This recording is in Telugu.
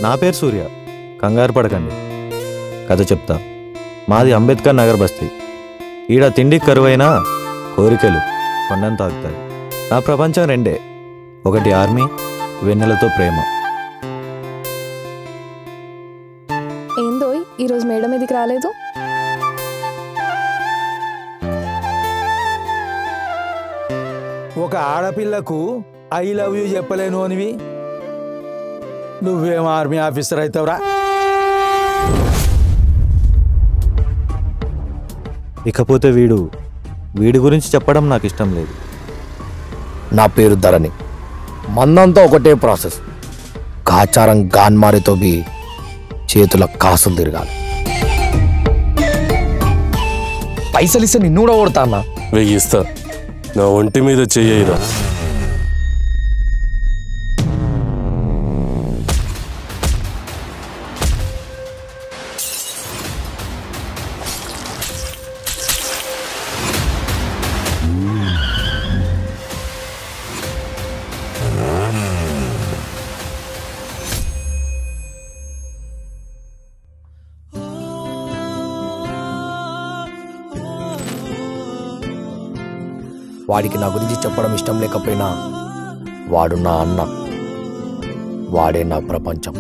నా పేరు సూర్య. కంగారు పడకండి, కథ చెప్తా. మాది అంబేద్కర్ నగర్ బస్తీ. ఈడ తిండి కరువైనా కోరికలు కొండంత ఆగుతాయి. నా ప్రపంచం రెండే, ఒకటి ఆర్మీ, వెన్నెలతో ప్రేమ. ఏందో ఈరోజు మేడం మీదికి రాలేదు? ఒక ఆడపిల్లకు ఐ లవ్ యూ చెప్పలేను అనివి నువ్వేం ఆర్మీ ఆఫీసర్ అవుతావురా? ఇకపోతే వీడి గురించి చెప్పడం నాకు ఇష్టం లేదు. నా పేరు ధరణి. మందంతా ఒకటే ప్రాసెస్. కాచారం గాన్మారితో బి చేతుల కాసులు తిరగాలి. పైసలు ఇస్తే నిన్ను కూడా కొడతా అన్నా. వెయ్యిస్తా, నా ఒంటి మీద చెయ్యరా. వాడికి నా గురించి చెప్పడం ఇష్టం లేకపోయినా వాడు నా అన్న, వాడే నా ప్రపంచం.